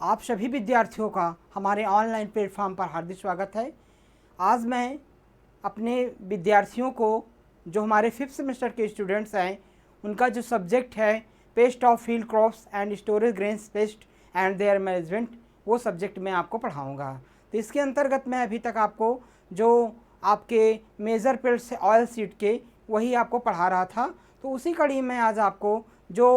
आप सभी विद्यार्थियों का हमारे ऑनलाइन प्लेटफॉर्म पर हार्दिक स्वागत है। आज मैं अपने विद्यार्थियों को, जो हमारे 5th सेमेस्टर के स्टूडेंट्स हैं, उनका जो सब्जेक्ट है paste of field crops and storage grains paste and there management, वो सब्जेक्ट मैं आपको पढ़ाऊँगा। तो इसके अंतर्गत मैं अभी तक आपको जो आपके मेजर पेल्ट्स ऑयल सीड के वही आपको पढ़ा रहा था। तो उसी कड़ी में आज आपको जो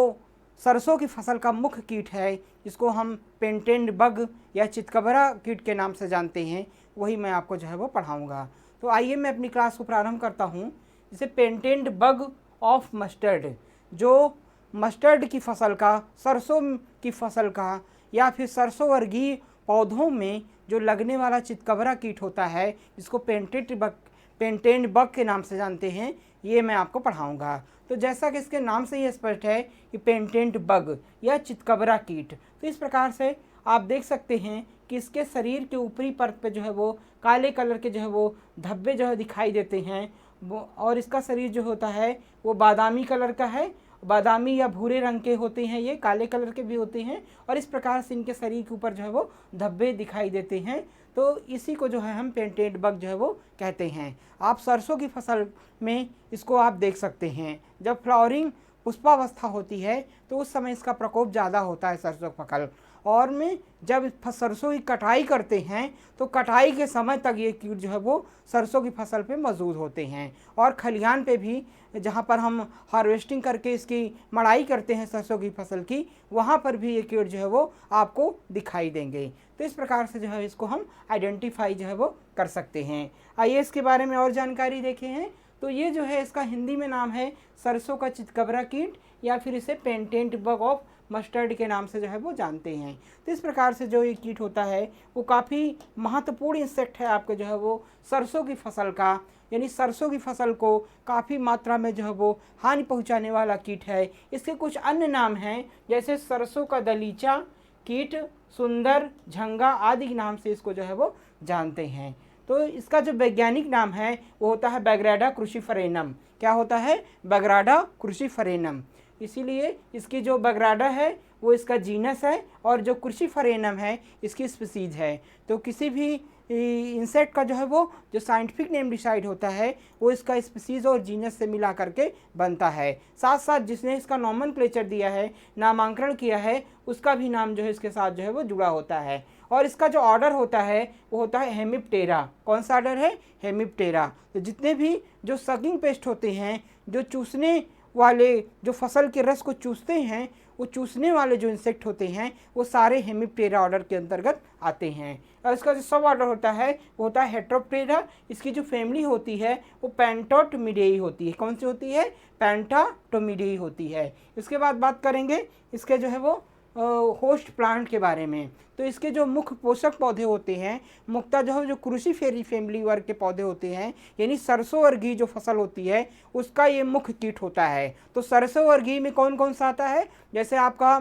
सरसों की फसल का मुख्य कीट है, जिसको हम पेंटेंट बग या चितकबरा कीट के नाम से जानते हैं, वही मैं आपको जो है वो पढ़ाऊँगा। तो आइए मैं अपनी क्लास को प्रारंभ करता हूँ। जैसे पेंटेंट बग ऑफ मस्टर्ड, जो मस्टर्ड की फसल का, सरसों की फसल का या फिर सरसों वर्गीय पौधों में जो लगने वाला चितकबरा कीट होता है, जिसको पेंटेंट बग के नाम से जानते हैं, ये मैं आपको पढ़ाऊँगा। तो जैसा कि इसके नाम से ही स्पष्ट है कि पेंटेंट बग या चितकबरा कीट, तो इस प्रकार से आप देख सकते हैं कि इसके शरीर के ऊपरी परत पे जो है वो काले कलर के जो है वो धब्बे जो है दिखाई देते हैं वो, और इसका शरीर जो होता है वो बादामी कलर का है, बादामी या भूरे रंग के होते हैं, ये काले कलर के भी होते हैं, और इस प्रकार से इनके शरीर के ऊपर जो है वो धब्बे दिखाई देते हैं। तो इसी को जो है हम पेंटेंट बग जो है वो कहते हैं। आप सरसों की फसल में इसको आप देख सकते हैं। जब फ्लावरिंग पुष्पावस्था होती है तो उस समय इसका प्रकोप ज़्यादा होता है सरसों की फसल, और में जब सरसों की कटाई करते हैं तो कटाई के समय तक ये कीट जो है वो सरसों की फसल पे मौजूद होते हैं, और खलिहान पे भी, जहाँ पर हम हार्वेस्टिंग करके इसकी मड़ाई करते हैं सरसों की फसल की, वहाँ पर भी ये कीट जो है वो आपको दिखाई देंगे। तो इस प्रकार से जो है इसको हम आइडेंटिफाई जो है वो कर सकते हैं। आइए इसके बारे में और जानकारी देखें हैं। तो ये जो है इसका हिंदी में नाम है सरसों का चितकबरा कीट, या फिर इसे पेंटेंट बग ऑफ मस्टर्ड के नाम से जो है वो जानते हैं। तो इस प्रकार से जो ये कीट होता है वो काफ़ी महत्वपूर्ण इंसेक्ट है आपके जो है वो सरसों की फसल का, यानी सरसों की फसल को काफ़ी मात्रा में जो है वो हानि पहुंचाने वाला कीट है। इसके कुछ अन्य नाम हैं, जैसे सरसों का दलीचा कीट, सुंदर, झंगा आदि के नाम से इसको जो है वो जानते हैं। तो इसका जो वैज्ञानिक नाम है वो होता है बैग्राडा क्रूसीफरेनम। क्या होता है? बैग्राडा क्रूसीफरेनम। इसीलिए इसकी जो बैग्राडा है वो इसका जीनस है, और जो क्रूसीफरेनम है इसकी स्पीसीज है। तो किसी भी इंसेक्ट का जो है वो जो साइंटिफिक नेम डिसाइड होता है वो इसका स्पीसीज और जीनस से मिला करके बनता है। साथ साथ जिसने इसका नॉमेनक्लेचर दिया है, नामांकन किया है, उसका भी नाम जो है इसके साथ जो है वो जुड़ा होता है। और इसका जो ऑर्डर होता है वो होता है हेमिप्टेरा। कौन सा ऑर्डर है? हेमिप्टेरा। तो जितने भी जो सगिंग पेस्ट होते हैं, जो चूसने वाले, जो फसल के रस को चूसते हैं, वो चूसने वाले जो इंसेक्ट होते हैं वो सारे हेमिप्टेरा ऑर्डर के अंतर्गत आते हैं। और इसका जो सब ऑर्डर होता है वो होता है हेट्रोप्टेरा। इसकी जो फैमिली होती है वो पेंटाटोमिडेई होती है। कौन सी होती है? पेंटाटोमिडेई होती है। इसके बाद बात करेंगे इसके जो है वो होस्ट प्लांट के बारे में। तो इसके जो मुख्य पोषक पौधे होते हैं, मुख्यतः जो है जो क्रूसीफेरी फैमिली वर्ग के पौधे होते हैं, यानी सरसों वर्गीय जो फसल होती है उसका ये मुख्य कीट होता है। तो सरसों वर्गीय में कौन कौन सा आता है? जैसे आपका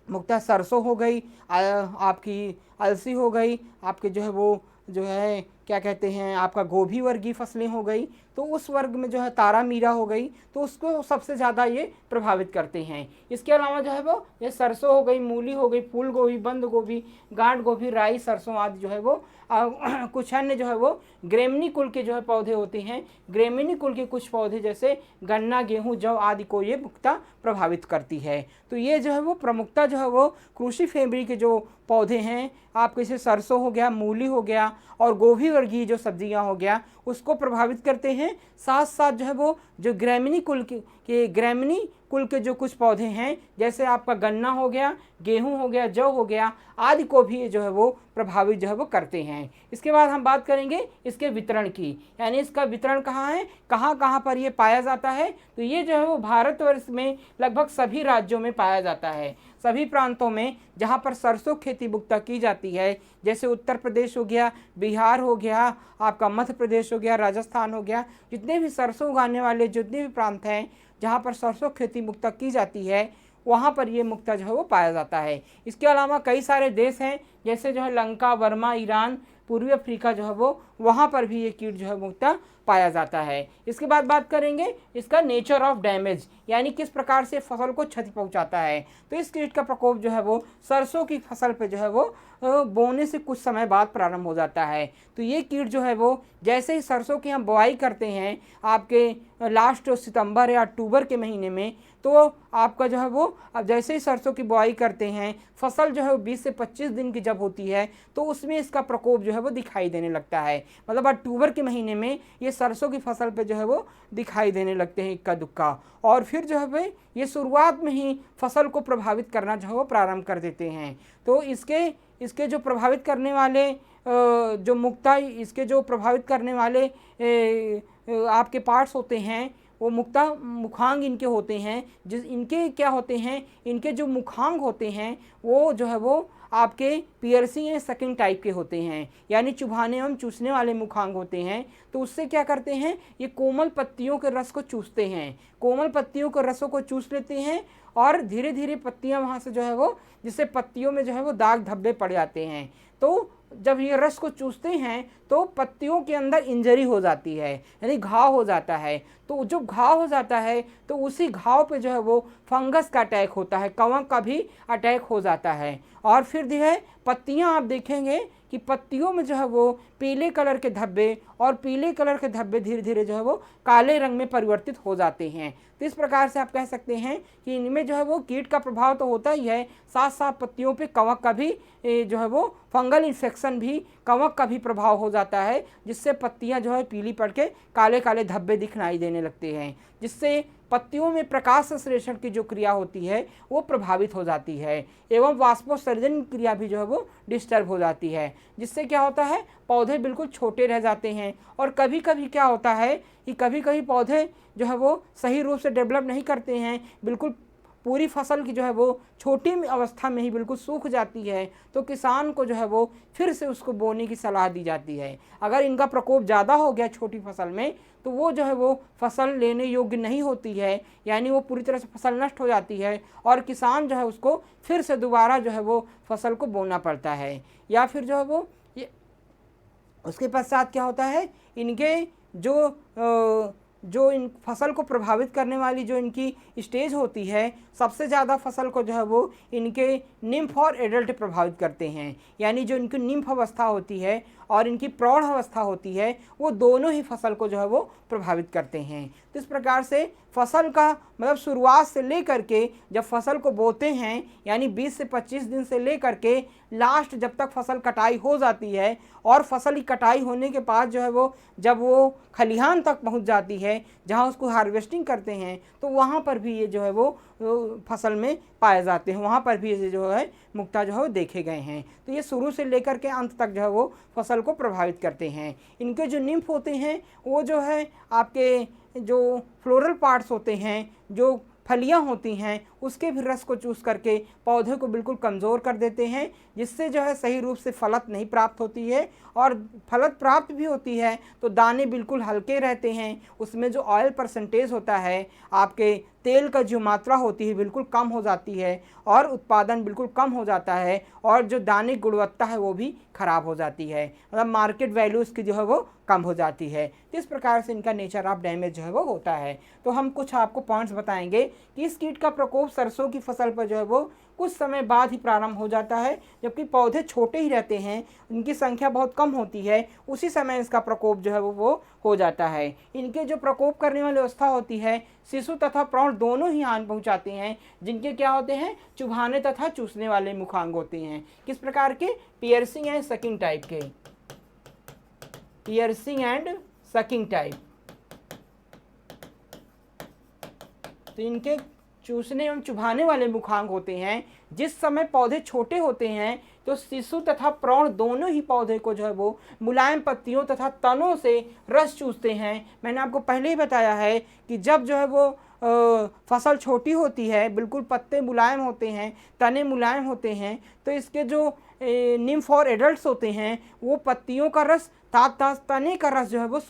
मुख्यतः सरसों हो गई, आपकी अलसी हो गई, आपके जो है वो जो है क्या कहते हैं, आपका गोभी वर्गीय फसलें हो गई। तो उस वर्ग में जो है तारा मीरा हो गई, तो उसको सबसे ज़्यादा ये प्रभावित करते हैं। इसके अलावा जो है वो ये सरसों हो गई, मूली हो गई, फूल गोभी, बंद गोभी, गांठ गोभी, राई, सरसों आदि जो है वो कुछ अन्य जो है वो ग्रेमिनी कुल के जो है पौधे होते हैं। ग्रेमिनी कुल के कुछ पौधे जैसे गन्ना, गेहूँ, जौ आदि को ये मुख्यतः प्रभावित करती है। तो ये जो है वो प्रमुखता जो है वो क्रूसीफेरी के जो पौधे हैं, आपके जैसे सरसों हो गया, मूली हो गया, और गोभी वर्गीय जो सब्जियां हो गया, उसको प्रभावित करते हैं। साथ साथ जो है वो जो ग्रेमिनी कुल के जो कुछ पौधे हैं, जैसे आपका गन्ना हो गया, गेहूं हो गया, जौ हो गया आदि को भी जो है वो प्रभावित जो है वो करते हैं। इसके बाद हम बात करेंगे इसके वितरण की, यानी इसका वितरण कहाँ है, कहाँ कहाँ पर ये पाया जाता है। तो ये जो है वो भारतवर्ष में लगभग सभी राज्यों में पाया जाता है। सभी प्रांतों में जहाँ पर सरसों खेती मुख्यतः की जाती है, जैसे उत्तर प्रदेश हो गया, बिहार हो गया, आपका मध्य प्रदेश हो गया, राजस्थान हो गया, जितने भी सरसों उगाने वाले जितने भी प्रांत हैं जहाँ पर सरसों खेती मुख्यतः की जाती है, वहाँ पर ये मुख्यतः जो है वो पाया जाता है। इसके अलावा कई सारे देश हैं, जैसे जो है लंका, बर्मा, ईरान, पूर्वी अफ्रीका जो है वो, वहाँ पर भी ये कीट जो है मुख्यतः पाया जाता है। इसके बाद बात करेंगे इसका नेचर ऑफ डैमेज, यानी किस प्रकार से फसल को क्षति पहुंचाता है। तो इस कीट का प्रकोप जो है वो सरसों की फसल पे जो है वो बोने से कुछ समय बाद प्रारंभ हो जाता है। तो ये कीट जो है वो जैसे ही सरसों की हम बुआई करते हैं आपके लास्ट सितंबर या अक्टूबर के महीने में, तो आपका जो है वो अब जैसे ही सरसों की बुआई करते हैं फसल जो है वो 20 से 25 दिन की जब होती है तो उसमें इसका प्रकोप जो है वो दिखाई देने लगता है। मतलब अक्टूबर के महीने में ये सरसों की फसल पे जो है वो दिखाई देने लगते हैं इक्का दुक्का, और फिर जो है वो ये शुरुआत में ही फसल को प्रभावित करना जो है वो प्रारंभ कर देते हैं। तो इसके जो प्रभावित करने वाले जो मुक्ता इसके जो प्रभावित करने वाले आपके पार्ट्स होते हैं वो मुखांग इनके होते हैं। इनके क्या होते हैं, इनके जो मुखांग होते हैं वो जो है वो आपके पियर्सिंग एंड सकिंग टाइप के होते हैं, यानी चुभाने एवं चूसने वाले मुखांग होते हैं। तो उससे क्या करते हैं, ये कोमल पत्तियों के रस को चूसते हैं, कोमल पत्तियों के रसों को चूस लेते हैं और धीरे धीरे पत्तियां वहाँ से जो है वो, जिससे पत्तियों में जो है वो दाग धब्बे पड़ जाते हैं। तो जब ये रस को चूसते हैं तो पत्तियों के अंदर इंजरी हो जाती है, यानी घाव हो जाता है। तो जब घाव हो जाता है तो उसी घाव पे जो है वो फंगस का अटैक होता है, कवक का भी अटैक हो जाता है। और फिर जो है पत्तियां आप देखेंगे कि पत्तियों में जो है वो पीले कलर के धब्बे, और पीले कलर के धब्बे धीरे धीरे जो है वो काले रंग में परिवर्तित हो जाते हैं। तो इस प्रकार से आप कह सकते हैं कि इनमें जो है वो कीट का प्रभाव तो होता ही है, साथ साथ पत्तियों पे कवक का भी जो है वो फंगल इन्फेक्शन भी, कवक का भी प्रभाव हो जाता है, जिससे पत्तियां जो है पीली पड़ के काले काले धब्बे दिखलाई देने लगते हैं, जिससे पत्तियों में प्रकाश संश्लेषण की जो क्रिया होती है वो प्रभावित हो जाती है, एवं वाष्पोत्सर्जन क्रिया भी जो है वो डिस्टर्ब हो जाती है, जिससे क्या होता है पौधे बिल्कुल छोटे रह जाते हैं। और कभी कभी क्या होता है कि कभी कभी पौधे जो है वो सही रूप से डेवलप नहीं करते हैं, बिल्कुल पूरी फसल की जो है वो छोटी अवस्था में ही बिल्कुल सूख जाती है। तो किसान को जो है वो फिर से उसको बोने की सलाह दी जाती है। अगर इनका प्रकोप ज़्यादा हो गया छोटी फसल में तो वो जो है वो फसल लेने योग्य नहीं होती है, यानी वो पूरी तरह से फसल नष्ट हो जाती है और किसान जो है उसको फिर से दोबारा जो है वो फसल को बोना पड़ता है। या फिर जो है वो उसके पश्चात क्या होता है, इनके जो इन फसल को प्रभावित करने वाली जो इनकी स्टेज होती है, सबसे ज़्यादा फसल को जो है वो इनके निम्फ और एडल्ट प्रभावित करते हैं, यानी जो इनकी निम्फ अवस्था होती है और इनकी प्रौढ़ अवस्था होती है वो दोनों ही फसल को जो है वो प्रभावित करते हैं। तो इस प्रकार से फसल का मतलब शुरुआत से लेकर के जब फसल को बोते हैं, यानी 20 से 25 दिन से लेकर के लास्ट जब तक फसल कटाई हो जाती है, और फसल की कटाई होने के बाद जो है वो जब वो खलिहान तक पहुंच जाती है जहां उसको हार्वेस्टिंग करते हैं, तो वहां पर भी ये जो है वो फसल में पाए जाते हैं, वहाँ पर भी ये जो है मुक्ता जो है वो देखे गए हैं। तो ये शुरू से लेकर के अंत तक जो है वो फसल को प्रभावित करते हैं। इनके जो निम्फ होते हैं वो जो है आपके जो फ्लोरल पार्ट्स होते हैं, जो फलियां होती हैं, उसके भी रस को चूस करके पौधे को बिल्कुल कमज़ोर कर देते हैं, जिससे जो है सही रूप से फलत नहीं प्राप्त होती है। और फलत प्राप्त भी होती है तो दाने बिल्कुल हल्के रहते हैं, उसमें जो ऑयल परसेंटेज होता है, आपके तेल का जो मात्रा होती है बिल्कुल कम हो जाती है, और उत्पादन बिल्कुल कम हो जाता है, और जो दाने की गुणवत्ता है वो भी ख़राब हो जाती है, मतलब मार्केट वैल्यू इसकी जो है वो कम हो जाती है। तो इस प्रकार से इनका नेचर ऑफ डैमेज जो है वो होता है। तो हम कुछ आपको पॉइंट्स बताएंगे कि इस कीट का प्रकोप सरसों की फसल पर जो है वो कुछ समय बाद ही प्रारंभ हो जाता है, जबकि पौधे छोटे ही रहते हैं, उनकी संख्या बहुत कम होती है, उसी समय इसका प्रकोप जो है वो हो जाता है। इनके जो प्रकोप करने वाली अवस्था होती है, शिशु तथा प्रौढ़ दोनों ही हानि पहुंचाते हैं, जिनके क्या होते हैं चुभाने तथा चूसने वाले मुखांग होते हैं। किस प्रकार के, पियर्सिंग एंड सकिंग टाइप के, पियर्सिंग एंड सकिंग टाइप। तो इनके चूसने एवं चुभाने वाले मुखांग होते हैं। जिस समय पौधे छोटे होते हैं तो शिशु तथा प्रौढ़ दोनों ही पौधे को जो है वो मुलायम पत्तियों तथा तनों से रस चूसते हैं। मैंने आपको पहले ही बताया है कि जब जो है वो फसल छोटी होती है, बिल्कुल पत्ते मुलायम होते हैं, तने मुलायम होते हैं, तो इसके जो निम्फ और एडल्ट्स होते हैं वो पत्तियों का रस तने का रस जो है वो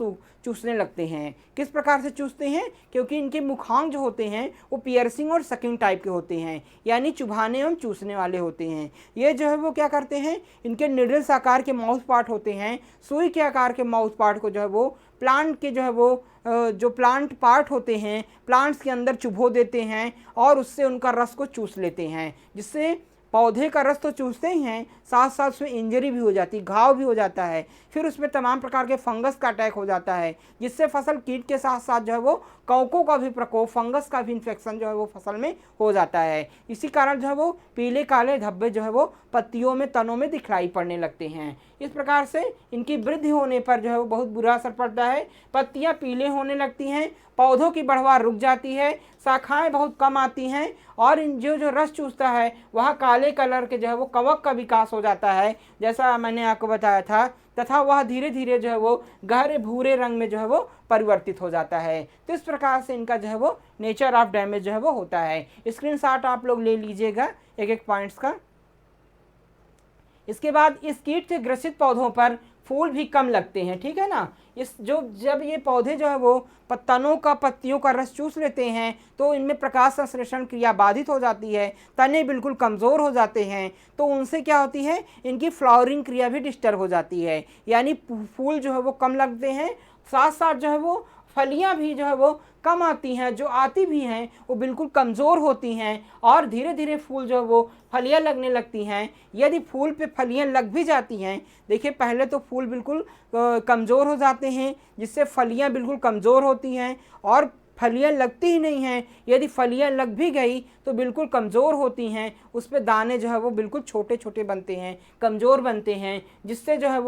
चूसने लगते हैं। किस प्रकार से चूसते हैं? क्योंकि इनके मुखांग जो होते हैं वो पियर्सिंग और सकिंग टाइप के होते हैं, यानी चुभाने एवं चूसने वाले होते हैं। ये जो है वो क्या करते हैं, इनके निडल्स आकार के माउथ पार्ट होते हैं, सुई के आकार के माउथ पार्ट को जो है वो प्लांट के जो है वो जो प्लांट पार्ट होते हैं प्लांट्स के अंदर चुभो देते हैं और उससे उनका रस को चूस लेते हैं, जिससे पौधे का रस तो चूसते ही हैं, साथ साथ उसमें इंजरी भी हो जाती है, घाव भी हो जाता है, फिर उसमें तमाम प्रकार के फंगस का अटैक हो जाता है, जिससे फसल कीट के साथ साथ जो है वो कवकों का भी प्रकोप, फंगस का भी इन्फेक्शन जो है वो फसल में हो जाता है। इसी कारण जो है वो पीले काले धब्बे जो है वो पत्तियों में, तनों में दिखलाई पड़ने लगते हैं। इस प्रकार से इनकी वृद्धि होने पर जो है वो बहुत बुरा असर पड़ता है। पत्तियां पीले होने लगती हैं, पौधों की बढ़वार रुक जाती है, शाखाएं बहुत कम आती हैं और इन जो रस चूसता है वह काले कलर के जो है वो कवक का विकास हो जाता है, जैसा मैंने आपको बताया था, तथा वह धीरे धीरे जो है वो गहरे भूरे रंग में जो है वो परिवर्तित हो जाता है। तो इस प्रकार से इनका जो है वो नेचर ऑफ डैमेज जो है वो होता है। स्क्रीनशॉट आप लोग ले लीजिएगा एक एक पॉइंट्स का। इसके बाद इस कीट से ग्रसित पौधों पर फूल भी कम लगते हैं, ठीक है ना। जब ये पौधे जो है वो तनों का, पत्तियों का रस चूस लेते हैं तो इनमें प्रकाश संश्लेषण क्रिया बाधित हो जाती है, तने बिल्कुल कमज़ोर हो जाते हैं, तो उनसे क्या होती है, इनकी फ्लावरिंग क्रिया भी डिस्टर्ब हो जाती है, यानी फूल जो है वो कम लगते हैं, साथ साथ जो है वो फलियां भी जो है वो कम आती हैं, जो आती भी हैं वो बिल्कुल कमज़ोर होती हैं और धीरे धीरे फूल जो है वो फलियां लगने लगती हैं। यदि फूल पे फलियां लग भी जाती हैं, देखिए पहले तो फूल बिल्कुल कमज़ोर हो जाते हैं, जिससे फलियां बिल्कुल कमज़ोर होती हैं और फलियां लगती ही नहीं हैं। यदि फलियां लग भी गई तो बिल्कुल कमज़ोर होती हैं, उस पर दाने जो है वो बिल्कुल छोटे छोटे बनते हैं, कमज़ोर बनते हैं, जिससे जो है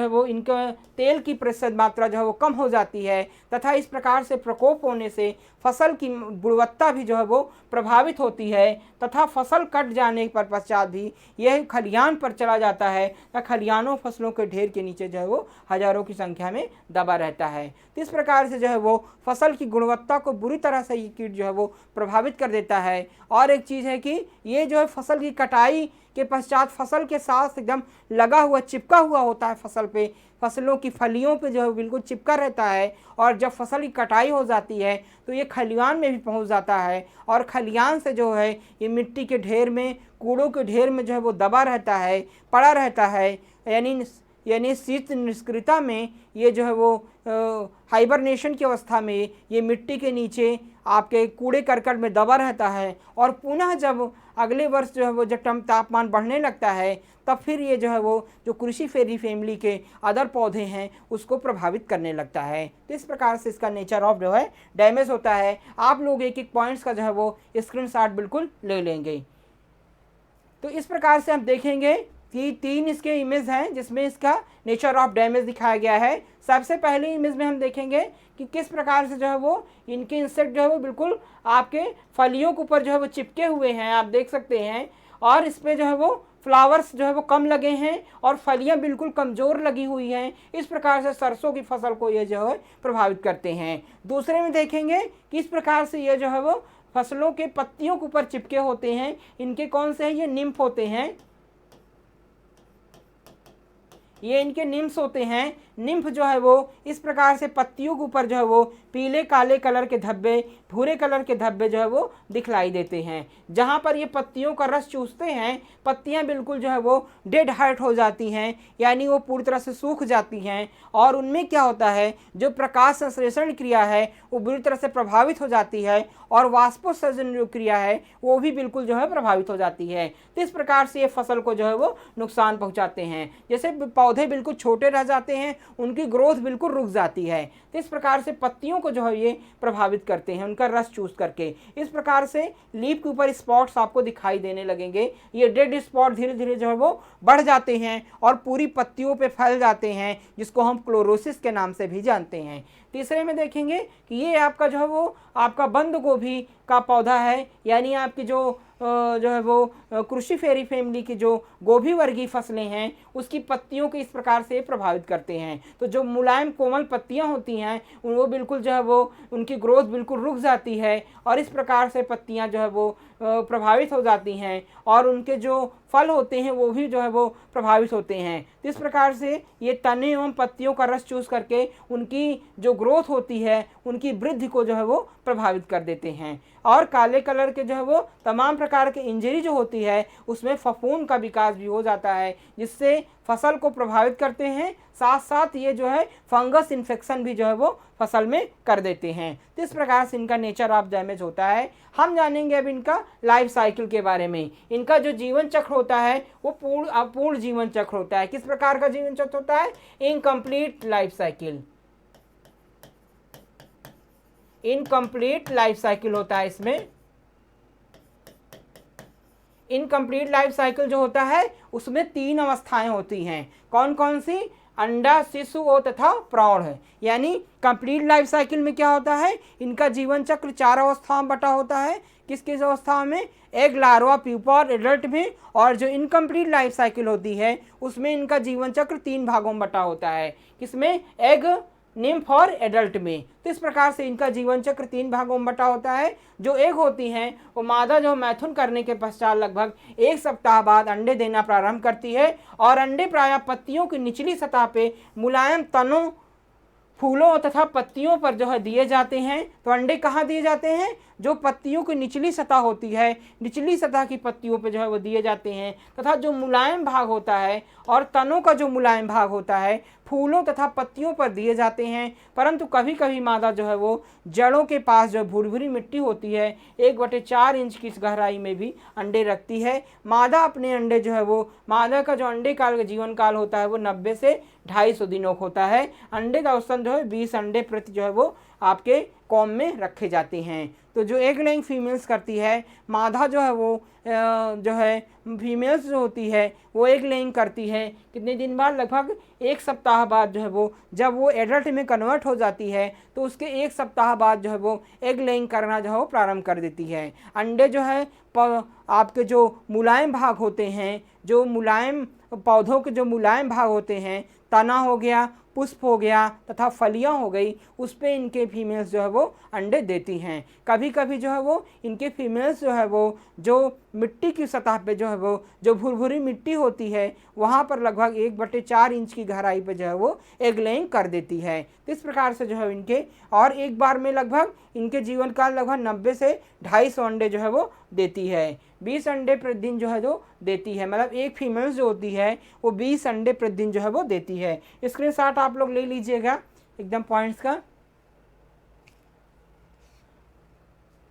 वो इनका तेल की प्रतिशत मात्रा जो है वो कम हो जाती है, तथा इस प्रकार से प्रकोप होने से फसल की गुणवत्ता भी जो है वो प्रभावित होती है, तथा फसल कट जाने पर पश्चात भी यह खलियान पर चला जाता है, तथा खलियानों फसलों के ढेर के नीचे जो है वो हज़ारों की संख्या में दबा रहता है। तो इस प्रकार से जो है वो फसल की गुणवत्ता को बुरी तरह से ये कीट जो है वो प्रभावित कर देता है। और एक चीज़ है कि ये जो है फसल की कटाई के पश्चात फसल के साथ एकदम लगा हुआ, चिपका हुआ होता है फसल पे, फसलों की फलियों पे जो है बिल्कुल चिपका रहता है, और जब फसल की कटाई हो जाती है तो ये खलियान में भी पहुंच जाता है और खलियान से जो है ये मिट्टी के ढेर में, कूड़ों के ढेर में जो है वो दबा रहता है, पड़ा रहता है, यानी शीत निष्क्रियता में ये जो है वो हाइबरनेशन की अवस्था में ये मिट्टी के नीचे आपके कूड़े करकट में दबा रहता है, और पुनः जब अगले वर्ष जो है वो जब तापमान बढ़ने लगता है तब फिर ये जो है वो जो क्रूसीफेरी फैमिली के अदर पौधे हैं उसको प्रभावित करने लगता है। तो इस प्रकार से इसका नेचर ऑफ जो है डैमेज होता है। आप लोग एक एक पॉइंट्स का जो है वो स्क्रीनशॉट बिल्कुल ले लेंगे। तो इस प्रकार से हम देखेंगे कि 3 इसके इमेज हैं जिसमें इसका नेचर ऑफ डैमेज दिखाया गया है। सबसे पहले इमेज में हम देखेंगे कि किस प्रकार से जो है वो इनके इंसेक्ट जो है वो बिल्कुल आपके फलियों के ऊपर जो है वो चिपके हुए हैं, आप देख सकते हैं, और इस पर जो है वो फ्लावर्स जो है वो कम लगे हैं और फलियां बिल्कुल कमज़ोर लगी हुई हैं। इस प्रकार से सरसों की फसल को ये जो है प्रभावित करते हैं। दूसरे में देखेंगे कि इस प्रकार से ये जो है वो फसलों के पत्तियों के ऊपर चिपके होते हैं। इनके कौन से हैं? ये निम्फ होते हैं, ये इनके निम्स होते हैं। निम्फ जो है वो इस प्रकार से पत्तियों के ऊपर जो है वो पीले काले कलर के धब्बे, भूरे कलर के धब्बे जो है वो दिखलाई देते हैं। जहाँ पर ये पत्तियों का रस चूसते हैं, पत्तियाँ बिल्कुल जो है वो डेड हार्ट हो जाती हैं, यानी वो पूरी तरह से सूख जाती हैं, और उनमें क्या होता है, जो प्रकाश संश्लेषण क्रिया है वो बुरी तरह से प्रभावित हो जाती है, और वाष्पोत्सर्जन जो क्रिया है वो भी बिल्कुल जो है प्रभावित हो जाती है। तो इस प्रकार से ये फसल को जो है वो नुकसान पहुँचाते हैं। जैसे पौधे बिल्कुल छोटे रह जाते हैं, उनकी ग्रोथ बिल्कुल रुक जाती है। तो इस प्रकार से पत्तियों को जो है ये प्रभावित करते हैं उनका रस चूस करके। इस प्रकार से लीफ के ऊपर स्पॉट्स आपको दिखाई देने लगेंगे। ये डेड स्पॉट धीरे धीरे जो है वो बढ़ जाते हैं और पूरी पत्तियों पे फैल जाते हैं, जिसको हम क्लोरोसिस के नाम से भी जानते हैं। तीसरे में देखेंगे कि ये आपका जो है वो आपका बंद गोभी का पौधा है, यानी आपकी जो है वो क्रूसीफेरी फैमिली की जो गोभी वर्गीय फसलें हैं उसकी पत्तियों को इस प्रकार से प्रभावित करते हैं। तो जो मुलायम कोमल पत्तियां होती हैं वो बिल्कुल जो है वो उनकी ग्रोथ बिल्कुल रुक जाती है, और इस प्रकार से पत्तियां जो है वो प्रभावित हो जाती हैं, और उनके जो फल होते हैं वो भी जो है वो प्रभावित होते हैं। तो इस प्रकार से ये तने एवं पत्तियों का रस चूस करके उनकी जो ग्रोथ होती है, उनकी वृद्धि को जो है वो प्रभावित कर देते हैं। और काले कलर के जो है वो तमाम प्रकार के इंजरी जो होती है उसमें फफूंद का विकास भी हो जाता है, जिससे फसल को प्रभावित करते हैं। साथ साथ ये जो है फंगस इन्फेक्शन भी जो है वो फसल में कर देते हैं। तो इस प्रकार से इनका नेचर ऑफ डैमेज होता है। हम जानेंगे अब इनका लाइफ साइकिल के बारे में। इनका जो जीवन चक्र होता है वो पूर्ण जीवन चक्र होता है। किस प्रकार का जीवन चक्र होता है? Incomplete life cycle. Incomplete life cycle होता है इसमें। इनकम्प्लीट लाइफ साइकिल जो होता है उसमें 3 अवस्थाएं होती हैं। कौन कौन सी? अंडा, शिशु और तथा प्रौढ़ है। यानी कंप्लीट लाइफ साइकिल में क्या होता है? इनका जीवन चक्र 4 अवस्थाओं में बटा होता है। किस किस अवस्थाओं में? एग, लार्वा, प्यूपा और एडल्ट में। और जो इनकम्प्लीट लाइफ साइकिल होती है उसमें इनका जीवन चक्र 3 भागों में बटा होता है। किसमें? एग, निम्फ और एडल्ट में। तो इस प्रकार से इनका जीवन चक्र 3 भागों में बटा होता है। जो एग होती हैं वो मादा जो मैथुन करने के पश्चात लगभग 1 सप्ताह बाद अंडे देना प्रारंभ करती है। और अंडे प्रायः पत्तियों की निचली सतह पे मुलायम तनों, फूलों तथा पत्तियों पर जो है दिए जाते हैं। तो अंडे कहाँ दिए जाते हैं? जो पत्तियों की निचली सतह होती है, निचली सतह की पत्तियों पे जो है वो दिए जाते हैं। तथा जो मुलायम भाग होता है और तनों का जो मुलायम भाग होता है फूलों तथा पत्तियों पर दिए जाते हैं। परंतु कभी कभी मादा जो है वो जड़ों के पास जो भुरभुरी मिट्टी होती है 1/4 इंच की गहराई में भी अंडे रखती है। मादा अपने अंडे जो है वो, मादा का जो अंडे काल का जीवन काल होता है वो 90 से 250 दिनों का होता है। अंडे का औसतन जो है 20 अंडे प्रति जो है वो आपके कॉम में रखे जाते हैं। तो जो एग लेइंग फीमेल्स करती है, मादा जो है वो जो है फीमेल्स जो होती है वो एग लेइंग करती है। कितने दिन बाद? लगभग 1 सप्ताह बाद जो है वो, जब वो एडल्ट में कन्वर्ट हो जाती है तो उसके 1 सप्ताह बाद जो है वो एग लेइंग करना जो है वो प्रारंभ कर देती है। अंडे जो है आपके जो मुलायम भाग होते हैं, जो मुलायम पौधों के जो मुलायम भाग होते हैं, तना हो गया, पुष्प हो गया तथा फलियां हो गई, उस पे इनके फीमेल्स जो है वो अंडे देती हैं। कभी कभी जो है वो इनके फीमेल्स जो है वो जो मिट्टी की सतह पे जो है वो जो भुरभुरी मिट्टी होती है वहाँ पर लगभग 1/4 इंच की गहराई पे जो है वो एग लेइंग कर देती है। तो इस प्रकार से जो है इनके, और एक बार में लगभग इनके जीवन काल लगभग 90 से 250 अंडे जो है वो देती है। 20 अंडे प्रतिदिन जो है जो देती है। मतलब एक फीमेल जो होती है वो 20 अंडे प्रतिदिन जो है वो देती है। स्क्रीनशॉट आप लोग ले लीजिएगा एकदम पॉइंट्स का।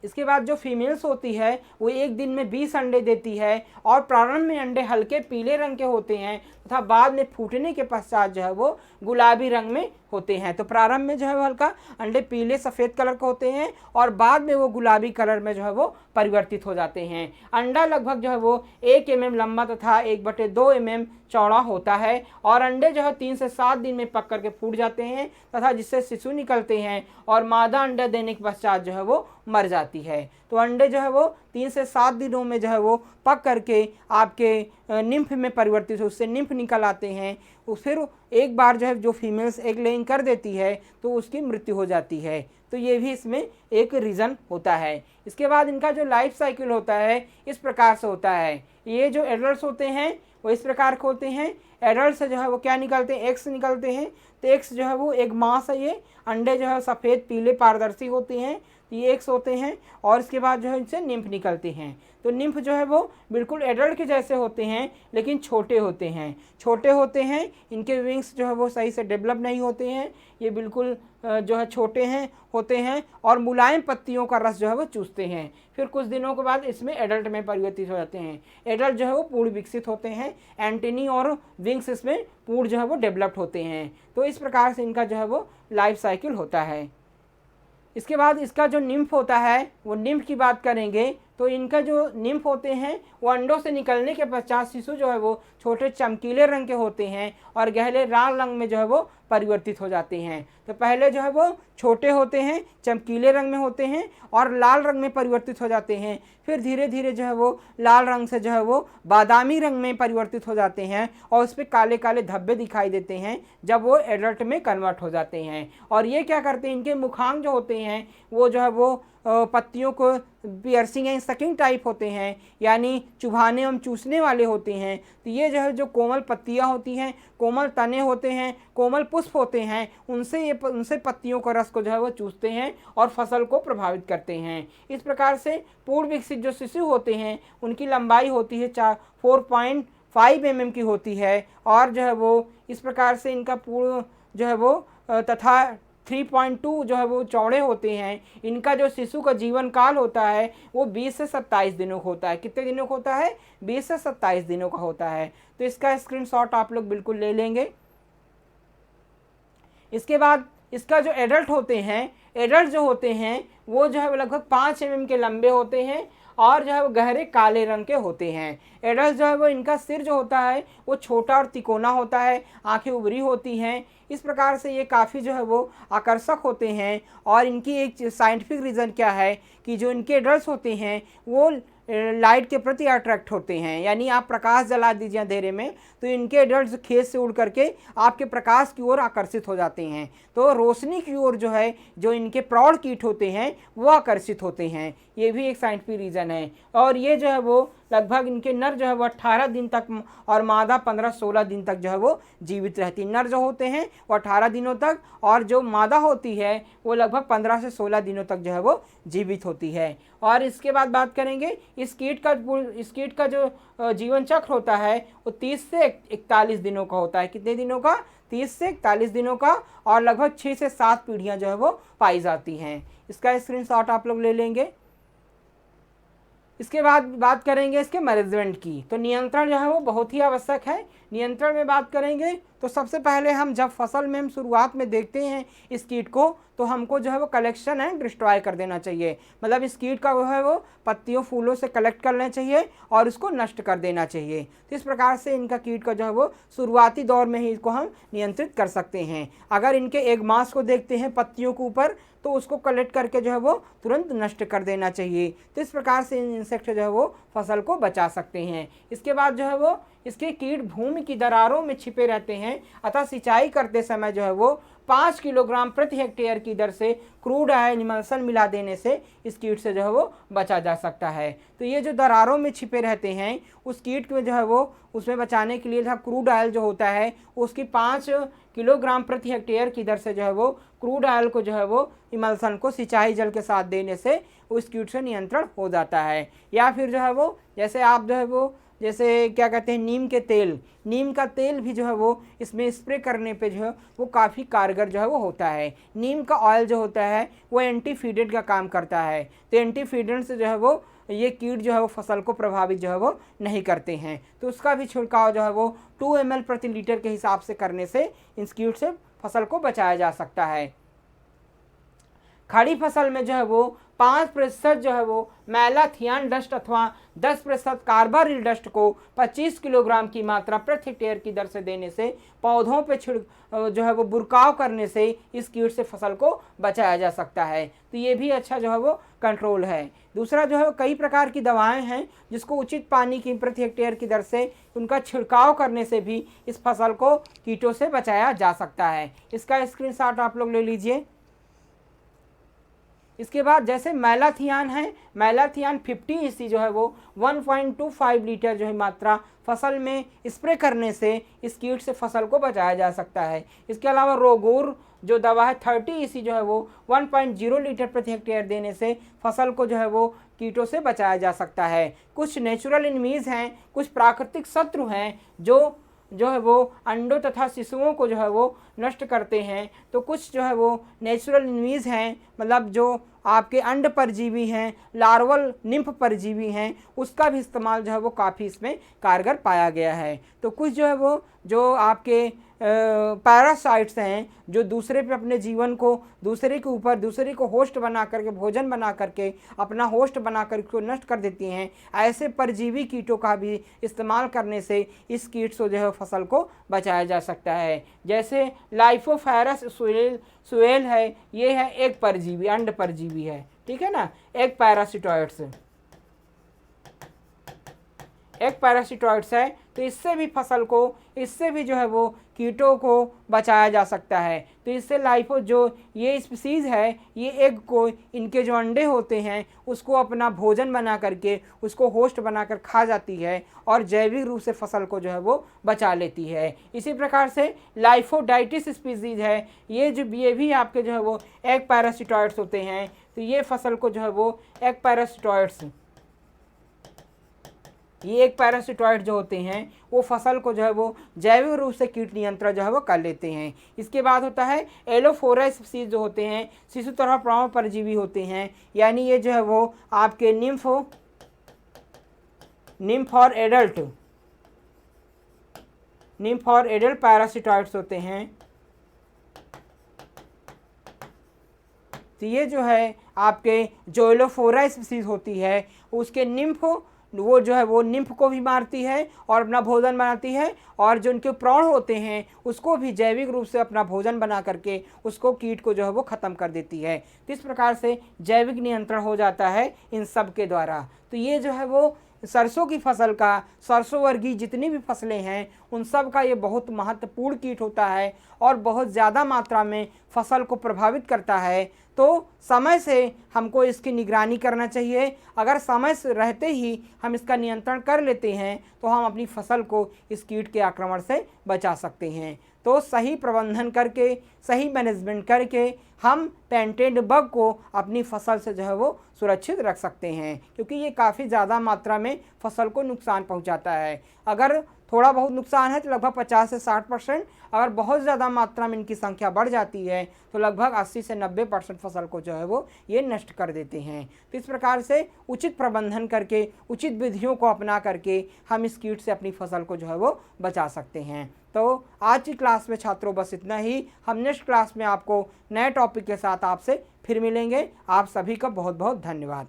इसके बाद जो फीमेल्स होती है वो एक दिन में 20 अंडे देती है। और प्रारंभ में अंडे हल्के पीले रंग के होते हैं तथा बाद में फूटने के पश्चात जो है वो गुलाबी रंग में होते हैं। तो प्रारंभ में जो है वो हल्का अंडे पीले सफ़ेद कलर के होते हैं और बाद में वो गुलाबी कलर में जो है वो परिवर्तित हो जाते हैं। अंडा लगभग जो है वो 1 mm लंबा तथा 1/2 mm चौड़ा होता है। और अंडे जो है 3 से 7 दिन में पक करके फूट जाते हैं तथा जिससे शिशु निकलते हैं और मादा अंडा देने के पश्चात जो है वो मर जाती है। तो अंडे जो है वो 3 से 7 दिनों में जो है वो पक करके आपके निम्फ में परिवर्तित हो, उससे निम्फ निकल आते हैं। फिर एक बार जो है जो फीमेल्स एग लेइंग कर देती है तो उसकी मृत्यु हो जाती है। तो ये भी इसमें एक रीज़न होता है। इसके बाद इनका जो लाइफ साइकिल होता है इस प्रकार से होता है। ये जो एडल्ट्स होते हैं वो इस प्रकार के होते हैं। एडल्ट से जो है वो क्या निकलते हैं? एग्स निकलते हैं। तो एग्स जो है वो एक मांस है। ये अंडे जो है सफ़ेद पीले पारदर्शी होते हैं, ये एग्स होते हैं। और इसके बाद जो है इनसे निम्फ निकलते हैं। तो निम्फ जो है वो बिल्कुल एडल्ट के जैसे होते हैं लेकिन छोटे होते हैं। छोटे होते हैं, इनके विंग्स जो है वो सही से डेवलप नहीं होते हैं। ये बिल्कुल जो है छोटे हैं होते हैं और मुलायम पत्तियों का रस जो है वो चूसते हैं। फिर कुछ दिनों के बाद इसमें एडल्ट में परिवर्तित हो जाते हैं। एडल्ट जो है वो पूर्ण विकसित होते हैं। एंटेनी और विंग्स इसमें पूर्ण जो है वो डेवलप्ड होते हैं। तो इस प्रकार से इनका जो है वो लाइफ साइकिल होता है। इसके बाद इसका जो निम्फ होता है वो निम्फ की बात करेंगे। तो इनका जो निम्फ होते हैं वो अंडों से निकलने के पश्चात शिशु जो है वो छोटे चमकीले रंग के होते हैं और गहरे लाल रंग में जो है वो परिवर्तित हो जाते हैं। तो पहले जो है वो छोटे होते हैं, चमकीले रंग में होते हैं और लाल रंग में परिवर्तित हो जाते हैं। फिर धीरे धीरे जो है वो लाल रंग से जो है वो बादामी रंग में परिवर्तित हो जाते हैं और उस पर काले काले धब्बे दिखाई देते हैं जब वो एडल्ट में कन्वर्ट हो जाते हैं। और ये क्या करते हैं? इनके मुखांग जो होते हैं वो जो है वो पत्तियों को पियर्सिंग एंड सकिंग टाइप होते हैं, यानी चुभाने एवं चूसने वाले होते हैं। तो ये जो है जो कोमल पत्तियां होती हैं, कोमल तने होते हैं, कोमल पुष्प होते हैं, उनसे पत्तियों का रस को जो है वो चूसते हैं और फसल को प्रभावित करते हैं। इस प्रकार से पूर्ण विकसित जो शिशु होते हैं उनकी लंबाई होती है 4.5 mm की होती है, और जो है वो इस प्रकार से इनका पूर्ण जो है वो तथा 3.2 जो है वो चौड़े होते हैं। इनका जो शिशु का जीवन काल होता है वो 20 से 27 दिनों का होता है। कितने दिनों का होता है? 20 से 27 दिनों का होता है। तो इसका स्क्रीनशॉट आप लोग बिल्कुल ले लेंगे। इसके बाद इसका जो एडल्ट होते हैं, एडल्ट जो होते हैं वो जो है लगभग 5 mm के लंबे होते हैं और जो है वो गहरे काले रंग के होते हैं। एडल्ट जो है वो इनका सिर जो होता है वो छोटा और तिकोना होता है, आंखें उभरी होती हैं। इस प्रकार से ये काफ़ी जो है वो आकर्षक होते हैं। और इनकी एक साइंटिफिक रीज़न क्या है कि जो इनके एडल्ट होते हैं वो लाइट के प्रति अट्रैक्ट होते हैं, यानी आप प्रकाश जला दीजिए अंधेरे में तो इनके एडल्ट खेत से उड़ करके आपके प्रकाश की ओर आकर्षित हो जाते हैं। तो रोशनी की ओर जो है जो इनके प्रौढ़ कीट होते हैं वो आकर्षित होते हैं। ये भी एक साइंटिफिक रीज़न है। और ये जो है वो लगभग इनके नर जो है वो 18 दिन तक और मादा 15-16 दिन तक जो है वो जीवित रहती है। नर जो होते हैं वो 18 दिनों तक और जो मादा होती है वो लगभग 15 से 16 दिनों तक जो है वो जीवित होती है। और इसके बाद बात करेंगे इस कीट का जो जीवन चक्र होता है वो 30 से 41 दिनों का होता है। कितने दिनों का? 30 से 41 दिनों का। और लगभग 6 से 7 पीढ़ियाँ जो है वो पाई जाती हैं। इसका स्क्रीनशॉट आप लोग ले लेंगे। इसके बाद बात करेंगे इसके मैनेजमेंट की। तो नियंत्रण जो है वो बहुत ही आवश्यक है। नियंत्रण में बात करेंगे तो सबसे पहले हम जब फसल में हम शुरुआत में देखते हैं इस कीट को तो हमको जो है वो कलेक्शन एंड डिस्ट्रॉय कर देना चाहिए। मतलब इस कीट का जो है वो पत्तियों फूलों से कलेक्ट करना चाहिए और इसको नष्ट कर देना चाहिए। तो इस प्रकार से इनका कीट का जो है वो शुरुआती दौर में ही इसको हम नियंत्रित कर सकते हैं। अगर इनके एग मास को देखते हैं पत्तियों के ऊपर तो उसको कलेक्ट करके जो है वो तुरंत नष्ट कर देना चाहिए। तो इस प्रकार से इंसेक्ट जो है वो फसल को बचा सकते हैं। इसके बाद जो है वो इसके कीट भूमि की दरारों में छिपे रहते हैं, अतः सिंचाई करते समय जो है वो 5 किलोग्राम प्रति हेक्टेयर की दर से क्रूड ऑयल इमल्सन मिला देने से इस कीट से जो है वो बचा जा सकता है। तो ये जो दरारों में छिपे रहते हैं उस कीट में जो है वो उसमें बचाने के लिए जहाँ क्रूड ऑयल जो होता है उसकी 5 किलोग्राम प्रति हेक्टेयर की दर से जो है वो क्रूड ऑयल को जो है वो इमल्सन को सिंचाई जल के साथ देने से उस कीट से नियंत्रण हो जाता है। या फिर जो है वो जैसे आप जो है वो जैसे क्या कहते हैं नीम का तेल भी जो है वो इसमें स्प्रे करने पे जो है वो काफ़ी कारगर जो है वो होता है। नीम का ऑयल जो होता है वो एंटीफीडेंट का काम करता है। तो एंटीफीडेंट से जो है वो ये कीट जो है वो फसल को प्रभावित जो है वो नहीं करते हैं। तो उसका भी छिड़काव जो है वो 2 ml प्रति लीटर के हिसाब से करने से इस कीट से फसल को बचाया जा सकता है। खड़ी फसल में जो है वो 5% जो है वो मैलाथियन डस्ट अथवा 10% कार्बारिल डस्ट को 25 किलोग्राम की मात्रा प्रति हेक्टेयर की दर से देने से पौधों पे जो है वो बुरकाव करने से इस कीट से फसल को बचाया जा सकता है। तो ये भी अच्छा जो है वो कंट्रोल है। दूसरा जो है कई प्रकार की दवाएं हैं जिसको उचित पानी की प्रति हेक्टेयर की दर से उनका छिड़काव करने से भी इस फसल को कीटों से बचाया जा सकता है। इसका स्क्रीनशॉट आप लोग ले लीजिए। इसके बाद जैसे मैलाथियन है, मैलाथियन 50 EC जो है वो 1.25 लीटर जो है मात्रा फसल में स्प्रे करने से इस कीट से फसल को बचाया जा सकता है। इसके अलावा रोगोर जो दवा है 30 EC जो है वो 1.0 लीटर प्रति हेक्टेयर देने से फसल को जो है वो कीटों से बचाया जा सकता है। कुछ नेचुरल एनिमीज हैं, कुछ प्राकृतिक शत्रु हैं जो है वो अंडों तथा शिशुओं को जो है वो नष्ट करते हैं। तो कुछ जो है वो नेचुरल एनिमीज हैं, मतलब जो आपके अंड परजीवी हैं, लार्वल निम्फ परजीवी हैं, उसका भी इस्तेमाल जो है वो काफ़ी इसमें कारगर पाया गया है। तो कुछ जो है वो जो आपके पैरासाइट्स हैं जो दूसरे पे अपने जीवन को दूसरे के ऊपर दूसरे को होस्ट बना करके भोजन बना करके अपना होस्ट बना कर उसको नष्ट कर देती हैं, ऐसे परजीवी कीटों का भी इस्तेमाल करने से इस कीट से जो है फसल को बचाया जा सकता है। जैसे लाइफोफेरस सुएल है, ये है एक परजीवी, अंड परजीवी है, ठीक है ना, एक पैरासिटोइड्स है। तो इससे भी फसल को, इससे भी जो है वो कीटों को बचाया जा सकता है। तो इससे लाइफो जो ये स्पीसीज़ है, ये एग को, इनके जो अंडे होते हैं उसको अपना भोजन बना करके, उसको होस्ट बनाकर खा जाती है और जैविक रूप से फसल को जो है वो बचा लेती है। इसी प्रकार से लाइफोडाइटिस स्पीसीज़ है, ये भी आपके जो है वो एग पैरासिटॉइड्स होते हैं। तो ये फसल को जो है वो एग पैरासिटॉइड्स, ये एक पैरासिटॉइड जो होते हैं वो फसल को जो है वो जैविक रूप से कीट नियंत्रण जो है वो कर लेते हैं। इसके बाद होता है एलोफोरा स्पीसीज जो होते हैं, शिशु तरह प्रवाह परजीवी होते हैं, यानी ये जो है वो आपके निम्फ और एडल्ट पैरासिटॉइड्स होते हैं। तो ये जो है आपके जो एलोफोरा स्पीसीज होती है उसके निम्फ, वो जो है वो निम्फ को भी मारती है और अपना भोजन बनाती है, और जो उनके प्राण होते हैं उसको भी जैविक रूप से अपना भोजन बना करके उसको, कीट को जो है वो ख़त्म कर देती है। तो इस प्रकार से जैविक नियंत्रण हो जाता है इन सब के द्वारा। तो ये जो है वो सरसों की फसल का, सरसों वर्गीय जितनी भी फसलें हैं उन सब का ये बहुत महत्वपूर्ण कीट होता है और बहुत ज़्यादा मात्रा में फसल को प्रभावित करता है। तो समय से हमको इसकी निगरानी करना चाहिए। अगर समय से रहते ही हम इसका नियंत्रण कर लेते हैं तो हम अपनी फसल को इस कीट के आक्रमण से बचा सकते हैं। तो सही प्रबंधन करके, सही मैनेजमेंट करके हम पेटेंट बग को अपनी फसल से जो है वो सुरक्षित रख सकते हैं, क्योंकि ये काफ़ी ज़्यादा मात्रा में फसल को नुकसान पहुंचाता है। अगर थोड़ा बहुत नुकसान है तो लगभग 50 से 60%, अगर बहुत ज़्यादा मात्रा में इनकी संख्या बढ़ जाती है तो लगभग 80 से 90% फसल को जो है वो ये नष्ट कर देते हैं। तो इस प्रकार से उचित प्रबंधन करके, उचित विधियों को अपना करके हम इस कीट से अपनी फसल को जो है वो बचा सकते हैं। तो आज की क्लास में छात्रों बस इतना ही। हम नेक्स्ट क्लास में आपको नए टॉपिक के साथ आपसे फिर मिलेंगे। आप सभी का बहुत बहुत धन्यवाद।